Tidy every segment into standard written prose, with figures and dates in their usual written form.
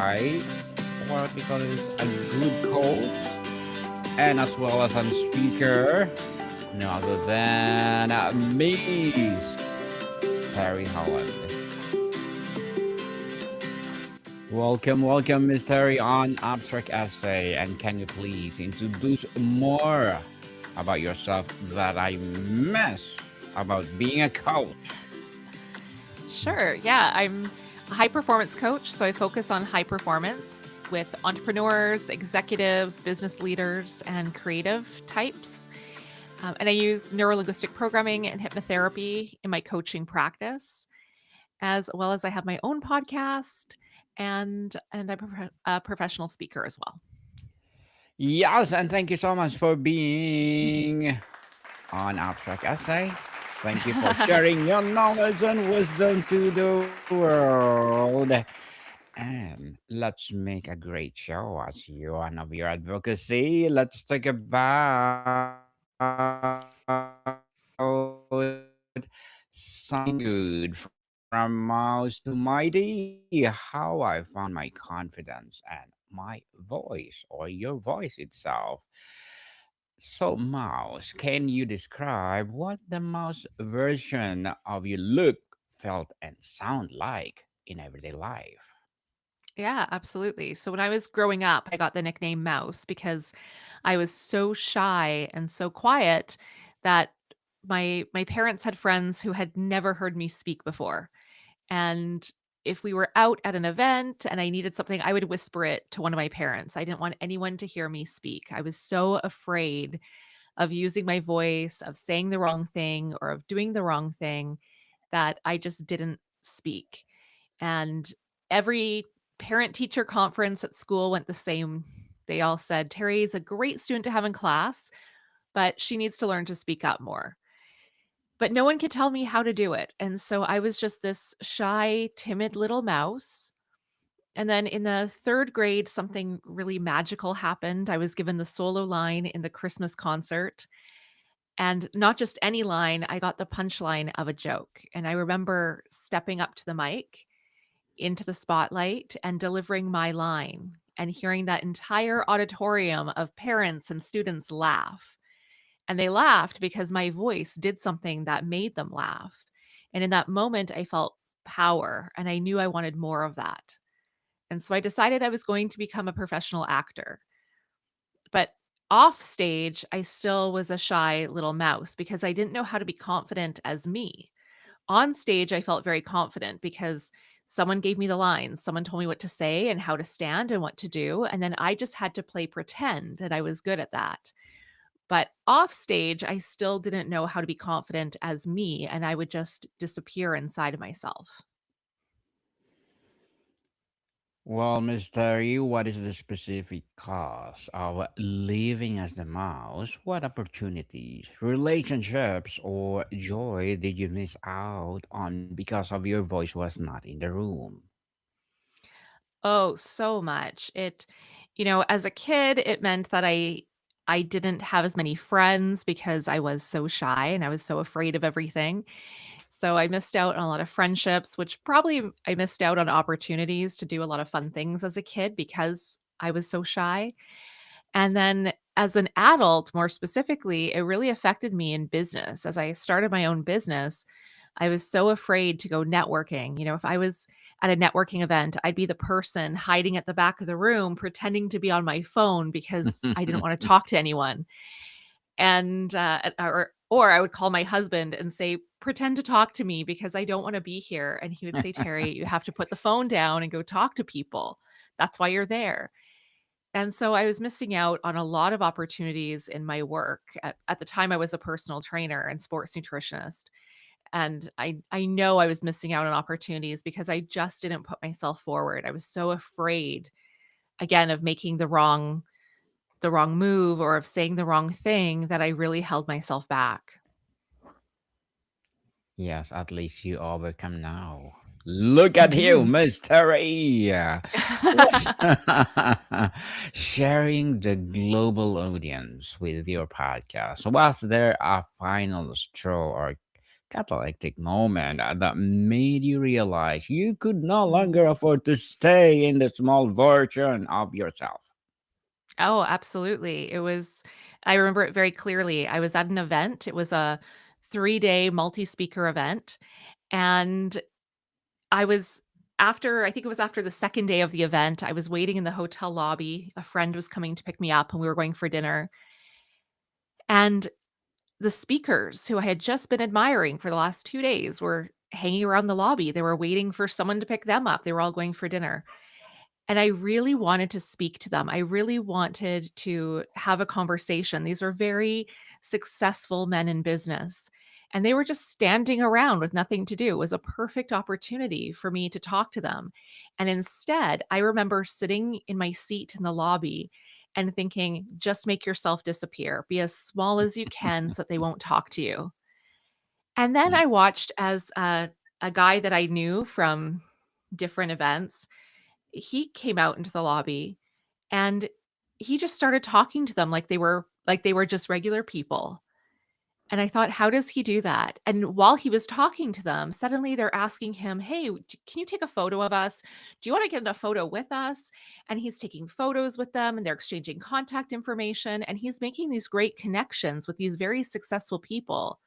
guy, what we call it, a good coach, and as well as a speaker, no other than Miss Teri Holland. Welcome, Miss Terry, on Abstract Essay. And can you please introduce more about yourself that I miss about being a coach? Sure. Yeah, I'm a high performance coach. So I focus on high performance with entrepreneurs, executives, business leaders, and creative types. And I use neurolinguistic programming and hypnotherapy in my coaching practice, as well as I have my own podcast and I'm a professional speaker as well. Yes, and thank you so much for being on Abstract Essay. Thank you for sharing your knowledge and wisdom to the world. And let's make a great show as you one of your advocacy. Let's talk about something good from mouse to mighty. How I found my confidence and my voice or your voice itself. So, Mouse, can you describe what the mouse version of you look, felt, and sound like in everyday life? Yeah, absolutely. So when I was growing up, I got the nickname Mouse because I was so shy and so quiet that my parents had friends who had never heard me speak before. And if we were out at an event and I needed something, I would whisper it to one of my parents. I didn't want anyone to hear me speak. I was so afraid of using my voice, of saying the wrong thing, or of doing the wrong thing that I just didn't speak. And every parent teacher conference at school went the same. They all said, Terry is a great student to have in class, but she needs to learn to speak up more. But no one could tell me how to do it. And so I was just this shy, timid little mouse. And then in the third grade, something really magical happened. I was given the solo line in the Christmas concert. And not just any line, I got the punchline of a joke. And I remember stepping up to the mic into the spotlight and delivering my line and hearing that entire auditorium of parents and students laugh. And they laughed because my voice did something that made them laugh. And in that moment, I felt power and I knew I wanted more of that. And so I decided I was going to become a professional actor. But off stage, I still was a shy little mouse because I didn't know how to be confident as me. On stage, I felt very confident because someone gave me the lines, someone told me what to say and how to stand and what to do. And then I just had to play pretend, and I was good at that. But off stage, I still didn't know how to be confident as me, and I would just disappear inside of myself. Well, Mr. Yu, what is the specific cause of living as the mouse? What opportunities, relationships, or joy did you miss out on because of your voice was not in the room? Oh, so much. As a kid, it meant that I didn't have as many friends because I was so shy and I was so afraid of everything. So I missed out on a lot of friendships, which probably I missed out on opportunities to do a lot of fun things as a kid because I was so shy. And then as an adult, more specifically, it really affected me in business. As I started my own business, I was so afraid to go networking. If I was at a networking event, I'd be the person hiding at the back of the room, pretending to be on my phone because I didn't want to talk to anyone. And or I would call my husband and say, "Pretend to talk to me because I don't want to be here." And he would say, "Terry, you have to put the phone down and go talk to people. That's why you're there." And so I was missing out on a lot of opportunities in my work. At the time, I was a personal trainer and sports nutritionist. And I know I was missing out on opportunities because I just didn't put myself forward. I was so afraid, again, of making the wrong move or of saying the wrong thing that I really held myself back. Yes, at least you overcome now. Look at you, Mhm. Mystery! Sharing the global audience with your podcast. Was there a final straw or catalytic moment that made you realize you could no Mhm. longer afford to stay in the small version of yourself? Oh, absolutely. I remember it very clearly. I was at an event. It was a 3-day multi-speaker event, and I was I think it was after the 2nd day of the event, I was waiting in the hotel lobby. A friend was coming to pick me up, and we were going for dinner, and the speakers who I had just been admiring for the last 2 days were hanging around the lobby. They were waiting for someone to pick them up. They were all going for dinner. And I really wanted to speak to them. I really wanted to have a conversation. These were very successful men in business, and they were just standing around with nothing to do. It was a perfect opportunity for me to talk to them. And instead, I remember sitting in my seat in the lobby and thinking, just make yourself disappear. Be as small as you can so that they won't talk to you. And then Mm. I watched as a guy that I knew from different events, he came out into the lobby and he just started talking to them like they were just regular people. And I thought, how does he do that? And while he was talking to them, suddenly they're asking him, "Hey, can you take a photo of us? Do you want to get in a photo with us?" And he's taking photos with them and they're exchanging contact information and he's making these great connections with these very successful people.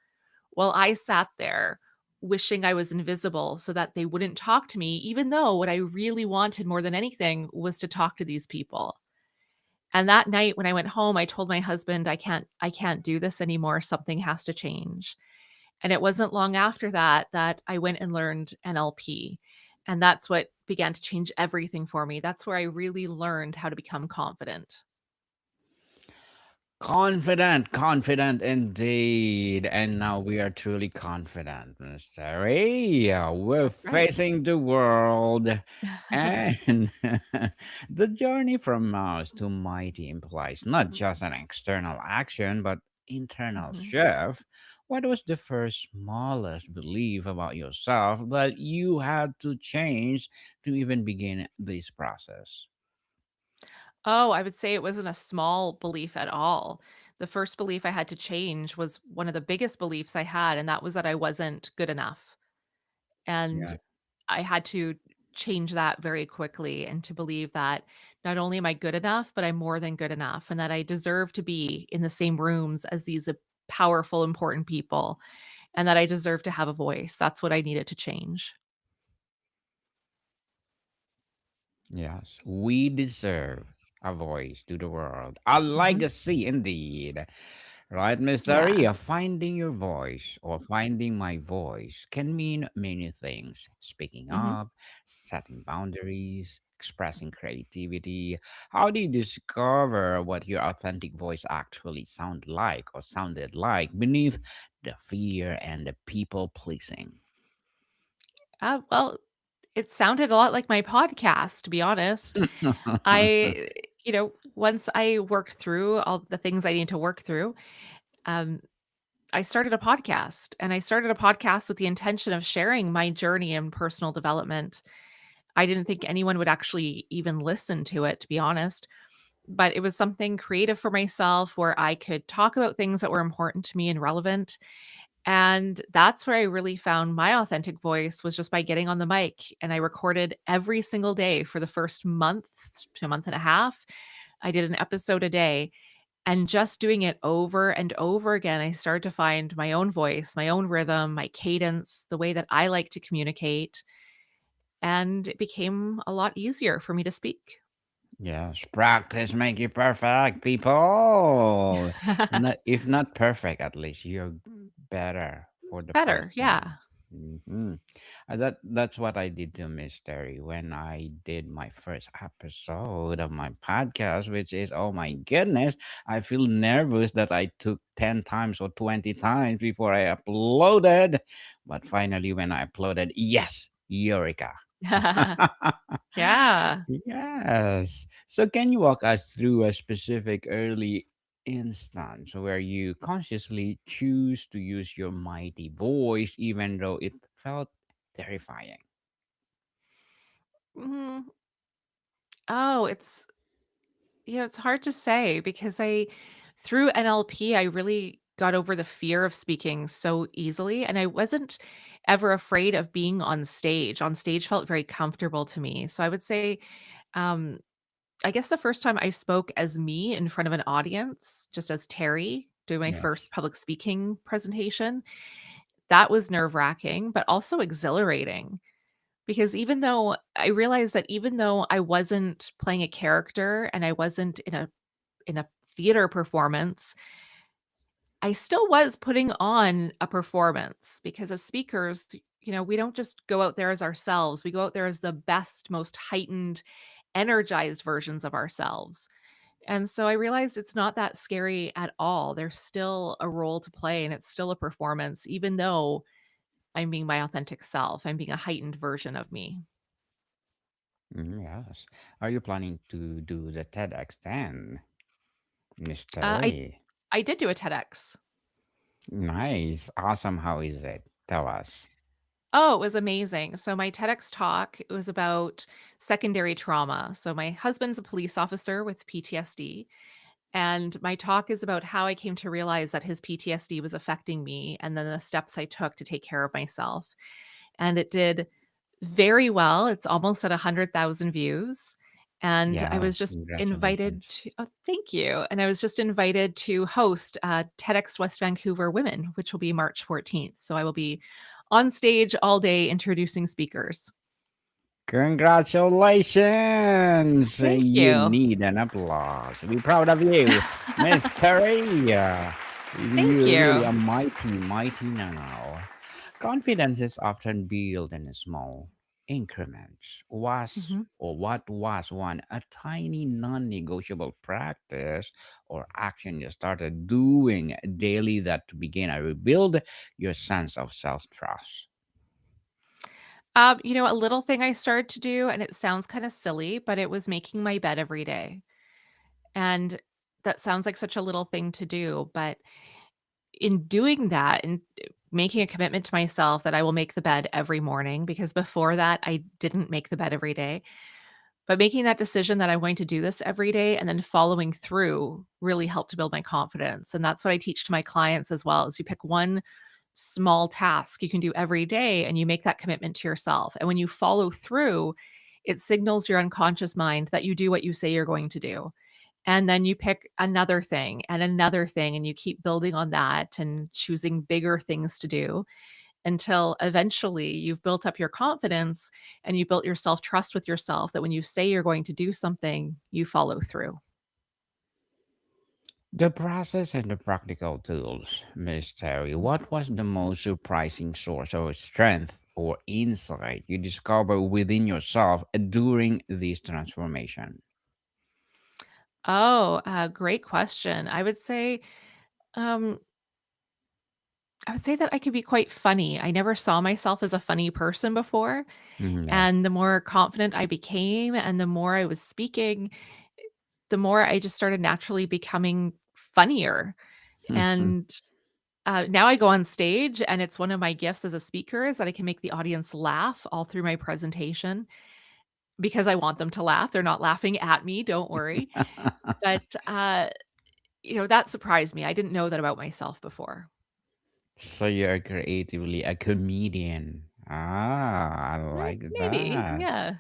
Well, I sat there wishing I was invisible so that they wouldn't talk to me, even though what I really wanted more than anything was to talk to these people. And that night when I went home, I told my husband, I can't do this anymore. Something has to change. And it wasn't long after that that I went and learned NLP. And that's what began to change everything for me. That's where I really learned how to become confident. Confident, confident indeed. And now we are truly confident, Mr. Ray. We're That's right. facing the world. And the journey from mouse to mighty implies not just an external action, but internal Mhm. shift. What was the first smallest belief about yourself that you had to change to even begin this process? Oh, I would say it wasn't a small belief at all. The first belief I had to change was one of the biggest beliefs I had, and that was that I wasn't good enough. And Yeah. I had to change that very quickly and to believe that not only am I good enough, but I'm more than good enough and that I deserve to be in the same rooms as these powerful, important people and that I deserve to have a voice. That's what I needed to change. Yes, we deserve a voice to the world. A Mhm. legacy indeed. Right, Mr. Yeah. Ria? Finding your voice or finding my voice can mean many things. Speaking Mhm. up, setting boundaries, expressing creativity. How do you discover what your authentic voice actually sound like or sounded like beneath the fear and the people pleasing? Well, it sounded a lot like my podcast, to be honest. I once I worked through all the things I need to work through, um, I started a podcast, and I started a podcast with the intention of sharing my journey in personal development. I didn't think anyone would actually even listen to it, to be honest, but it was something creative for myself where I could talk about things that were important to me and relevant. And that's where I really found my authentic voice was just by getting on the mic and I recorded every single day for the first month to a month and a half. I did an episode a day and just doing it over and over again, I started to find my own voice, my own rhythm, my cadence, the way that I like to communicate. And it became a lot easier for me to speak. Yes, practice make you perfect, people. Not, if not perfect, at least you're better for the Better. person. Yeah. That's what I did to Mystery when I did my first episode of my podcast, which is, oh my goodness, I feel nervous that I took 10 times or 20 times before I uploaded, but finally when I uploaded, yes, Eureka. Yeah. Yes. So, can you walk us through a specific early instance where you consciously choose to use your mighty voice, even though it felt terrifying? Mm, oh, it's hard to say because I through NLP, I really got over the fear of speaking so easily, and I wasn't ever afraid of being on stage. On stage felt very comfortable to me. So I would say, um, I guess the first time I spoke as me in front of an audience, just as Terry, doing my Yes. first public speaking presentation, that was nerve-wracking, but also exhilarating. Because even though I realized that even though I wasn't playing a character and I wasn't in a theater performance, I still was putting on a performance because as speakers, we don't just go out there as ourselves. We go out there as the best, most heightened, energized versions of ourselves. And so I realized it's not that scary at all. There's still a role to play and it's still a performance, even though I'm being my authentic self. I'm being a heightened version of me. Yes. Are you planning to do the TEDx then, Miss Uh, I Terry? I did do a TEDx. Nice. Awesome. How is it? Tell us. Oh, it was amazing. So my TEDx talk, it was about secondary trauma. So my husband's a police officer with PTSD, and my talk is about how I came to realize that his PTSD was affecting me and then the steps I took to take care of myself. And it did very well. It's almost at 100,000 views. And I was Yes. just invited Congratulations. to, oh, thank you. And I was just invited to host TEDx West Vancouver Women, which will be March 14th. So I will be on stage all day introducing speakers. Congratulations! Thank You you. need an applause. We're proud of you, Miss Terry. Thank You're really you. a mighty, mighty now. Confidence is often built in small increments. Was Mhm. or what was one a tiny non-negotiable practice or action you started doing daily that began to rebuild your sense of self-trust? A little thing I started to do, and it sounds kind of silly, but it was making my bed every day. And that sounds like such a little thing to do, but in doing that and making a commitment to myself that I will make the bed every morning, because before that, I didn't make the bed every day. But making that decision that I'm going to do this every day and then following through really helped to build my confidence. And that's what I teach to my clients as well, is you pick one small task you can do every day and you make that commitment to yourself. And when you follow through, it signals your unconscious mind that you do what you say you're going to do. And then you pick another thing, and you keep building on that and choosing bigger things to do until eventually you've built up your confidence and you built your self trust with yourself that when you say you're going to do something, you follow through. The process and the practical tools, Miss Terry. What was the most surprising source of strength or insight you discovered within yourself during this transformation? Oh, great question. Um, I would say that I could be quite funny. I never saw myself as a funny person before. Mhm, yes. And the more confident I became and the more I was speaking, the more I just started naturally becoming funnier. And now I go on stage, and it's one of my gifts as a speaker is that I can make the audience laugh all through my presentation because I want them to laugh. They're not laughing at me, don't worry. But, that surprised me. I didn't know that about myself before. So you're creatively a comedian. Ah, I like Maybe, that. yeah.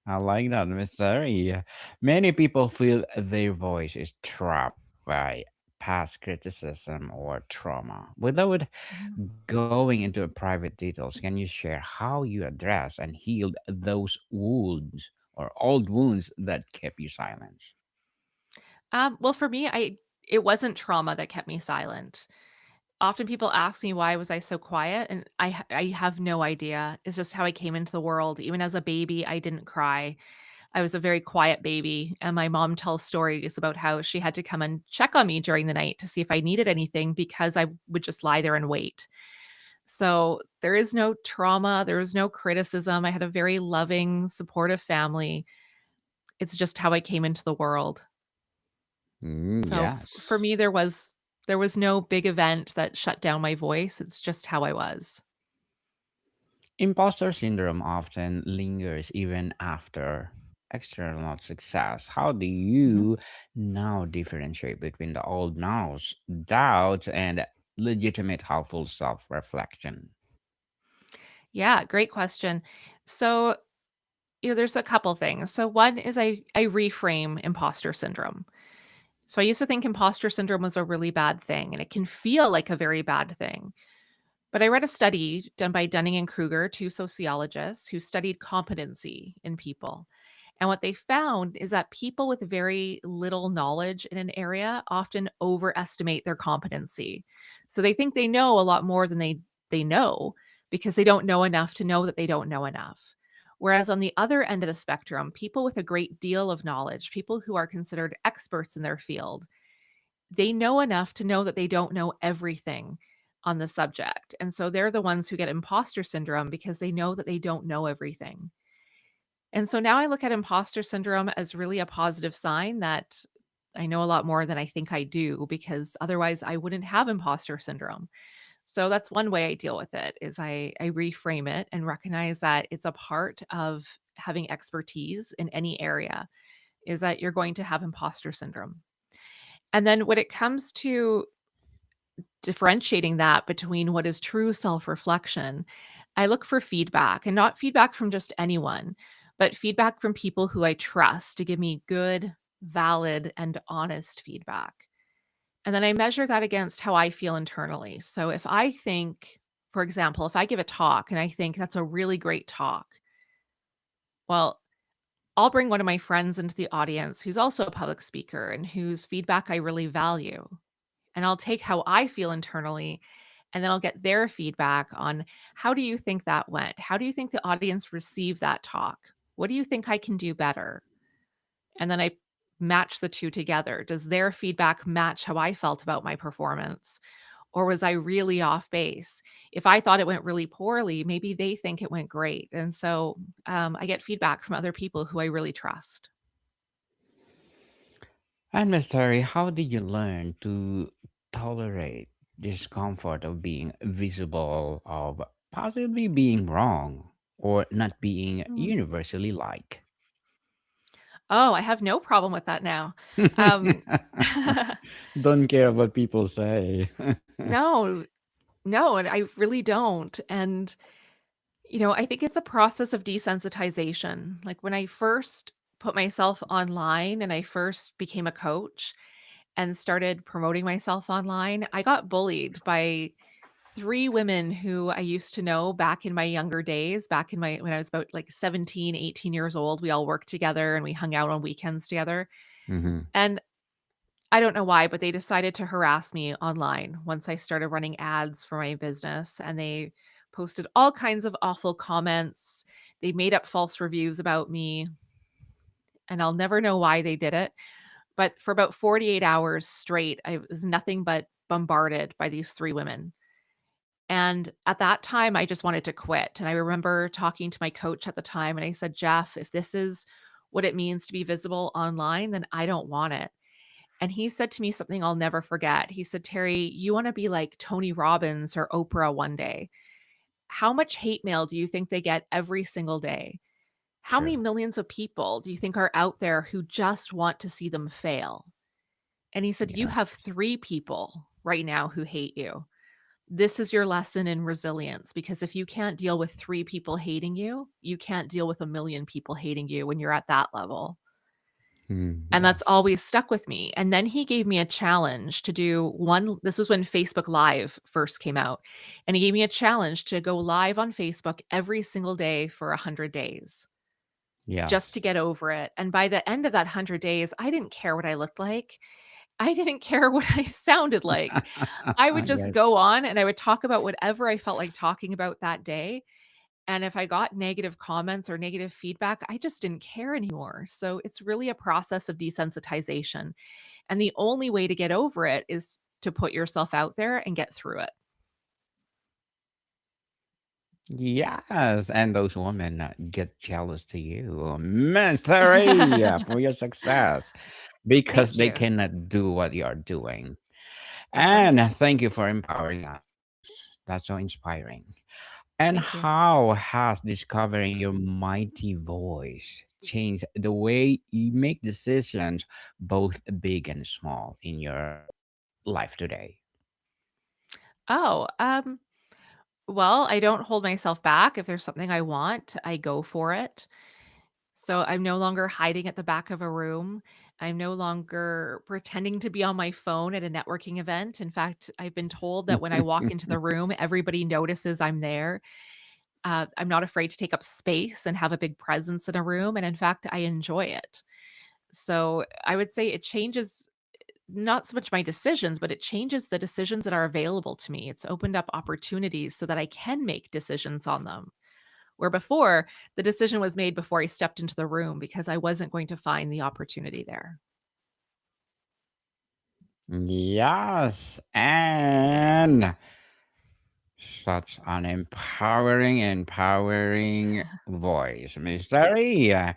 I like that, Miss Terry. Many people feel their voice is trapped by past criticism or trauma. Without Mhm. going into private details, can you share how you address and healed those wounds or old wounds that kept you silent? Well, for me, I it wasn't trauma that kept me silent. Often people ask me why was I so quiet, and I have no idea. It's just how I came into the world. Even as a baby, I didn't cry. I was a very quiet baby, and my mom tells stories about how she had to come and check on me during the night to see if I needed anything because I would just lie there and wait. So there is no trauma, there is no criticism. I had a very loving, supportive family. It's just how I came into the world. So for Yes. me, there was no big event that shut down my voice. It's just how I was. Imposter syndrome often lingers even after. external success, how do Mhm. you now differentiate between the old nows, doubt, and legitimate helpful self reflection? Yeah, great question. So, there's a couple things. So one is I reframe imposter syndrome. So I used to think imposter syndrome was a really bad thing, and it can feel like a very bad thing. But I read a study done by Dunning and Kruger, two sociologists who studied competency in people. And what they found is that people with very little knowledge in an area often overestimate their competency. So they think they know a lot more than they know because they don't know enough to know that they don't know enough. Whereas on the other end of the spectrum, people with a great deal of knowledge, people who are considered experts in their field, they know enough to know that they don't know everything on the subject. And so they're the ones who get imposter syndrome because they know that they don't know everything. And so now I look at imposter syndrome as really a positive sign that I know a lot more than I think I do because otherwise I wouldn't have imposter syndrome. So that's one way I deal with it is I reframe it and recognize that it's a part of having expertise in any area is that you're going to have imposter syndrome. And then when it comes to differentiating that between what is true self-reflection, I look for feedback and not feedback from just anyone, but feedback from people who I trust to give me good, valid, and honest feedback. And then I measure that against how I feel internally. So if I think, for example, if I give a talk and I think that's a really great talk, well, I'll bring one of my friends into the audience who's also a public speaker and whose feedback I really value. And I'll take how I feel internally and then I'll get their feedback on how do you think that went? How do you think the audience received that talk? What do you think I can do better? And then I match the two together. Does their feedback match how I felt about my performance? Or was I really off base? If I thought it went really poorly, maybe they think it went great. And so I get feedback from other people who I really trust. And Miss Terry, how did you learn to tolerate discomfort of being visible, of possibly being wrong, or not being Mm. universally liked? Oh, I have no problem with that now. Um, Don't care what people say. no, no, and I really don't. And I think it's a process of desensitization. Like when I first put myself online and I first became a coach and started promoting myself online, I got bullied by three women who I used to know back in my younger days, back in my when I was about like 17, 18 years old. We all worked together and we hung out on weekends together. Hmm. And I don't know why, but they decided to harass me online once I started running ads for my business, and they posted all kinds of awful comments. They made up false reviews about me, and I'll never know why they did it. But for about 48 hours straight, I was nothing but bombarded by these three women. And at that time, I just wanted to quit. And I remember talking to my coach at the time, and I said, Jeff, if this is what it means to be visible online, then I don't want it. And he said to me something I'll never forget. He said, Terry, you want to be like Tony Robbins or Oprah one day. How much hate mail do you think they get every single day? How many True. millions of people do you think are out there who just want to see them fail? And he said, you Yeah. have three people right now who hate you. This is your lesson in resilience because if you can't deal with three people hating you, you can't deal with a million people hating you when you're at that level. Mm, And that's yes. always stuck with me. And then he gave me a challenge to do one this was when Facebook Live first came out. And he gave me a challenge to go live on Facebook every single day for 100 days just Yes. to get over it. And by the end of that 100 days, I didn't care what I looked like. I didn't care what I sounded like. I would just Yes. go on and I would talk about whatever I felt like talking about that day. And if I got negative comments or negative feedback, I just didn't care anymore. So it's really a process of desensitization. And the only way to get over it is to put yourself out there and get through it. Yes, and those women get jealous to you, Misery, for your success because Thank they you. cannot do what you are doing. That's right. And thank you for empowering us. That's so inspiring. And Thank you. how has discovering your mighty voice changed the way you make decisions, both big and small, in your life today? Oh, well, I don't hold myself back. If there's something I want, I go for it. So I'm no longer hiding at the back of a room. I'm no longer pretending to be on my phone at a networking event. In fact, I've been told that when I walk into the room, everybody notices I'm there. I'm not afraid to take up space and have a big presence in a room. And in fact, I enjoy it. So I would say it changes not so much my decisions, but it changes the decisions that are available to me. It's opened up opportunities so that I can make decisions on them. Where before, the decision was made before I stepped into the room because I wasn't going to find the opportunity there. Yes, and such an empowering voice, Mr.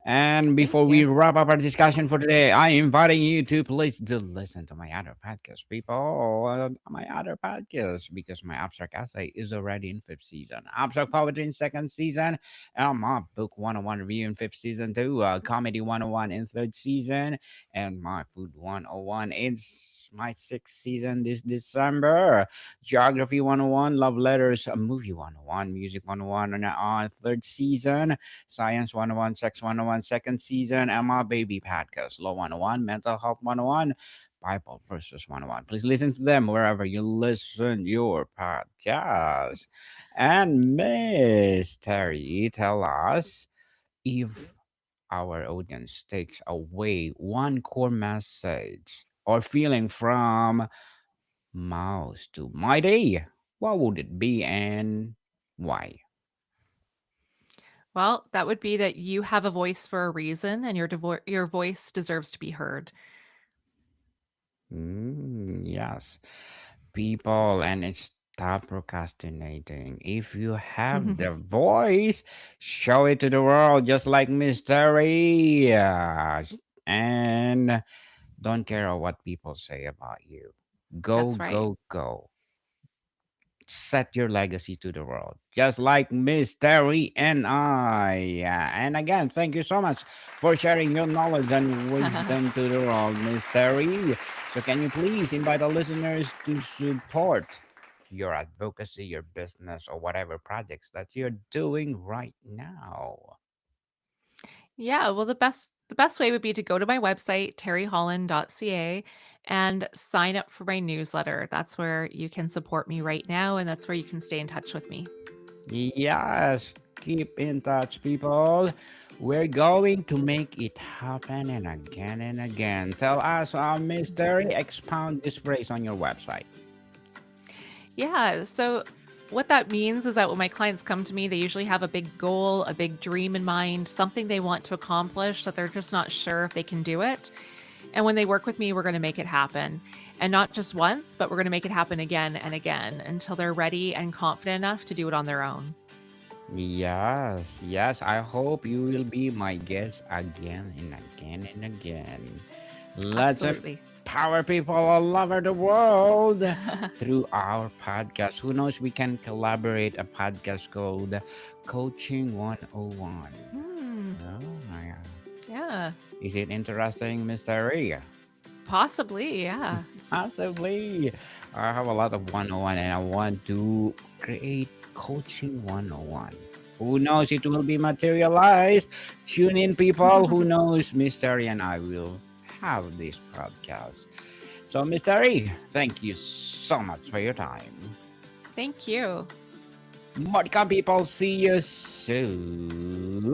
And Thank before we you. wrap up our discussion for today, I inviting you to please do listen to my other podcast, people. My other podcast, because my abstract essay is already in fifth season, abstract poetry in second season, and my book 101 review in fifth season too, comedy 101 in third season, and my food 101 is my sixth season this December. Geography 101, Love Letters, Movie 101, Music 101 on third season, Science 101, Sex 101, second season, and my baby podcast, Law 101, Mental Health 101, Bible Versus 101. Please listen to them wherever you listen your podcast. And Miss Terry, tell us if our audience takes away one core message or feeling from Mouse to Mighty, what would it be and why? Well, that would be that you have a voice for a reason and your voice deserves to be heard. Yes, people, and stop procrastinating. If you have the voice, show it to the world, just like Mystery. And don't care what people say about you. Go, That's right. go, go. Set your legacy to the world, just like Miss Terry and I. Yeah. And again, thank you so much for sharing your knowledge and wisdom to the world, Miss Terry. So, can you please invite the listeners to support your advocacy, your business, or whatever projects that you're doing right now? Yeah, well, the best way would be to go to my website, terryholland.ca, and sign up for my newsletter. That's where you can support me right now, and that's where you can stay in touch with me. Yes, keep in touch, people. We're going to make it happen and again and again. Tell us, Miss Terry, expound this phrase on your website. Yeah. So, what that means is that when my clients come to me, they usually have a big goal, a big dream in mind, something they want to accomplish that they're just not sure if they can do it. And when they work with me, we're going to make it happen. And not just once, but we're going to make it happen again and again until they're ready and confident enough to do it on their own. Yes, yes, I hope you will be my guest again and again and again. Let's Absolutely. empower people all over the world through our podcast. Who knows, we can collaborate a podcast called Coaching 101. Hmm. Oh, my God. Yeah. Is it interesting, Mr. Ria? Possibly. Yeah. Possibly. I have a lot of 101 and I want to create Coaching 101. Who knows, it will be materialized. Tune in, people. Who knows, Mystery and I will have this podcast. So, Mystery, thank you so much for your time. Thank you. Modcom people, see you soon.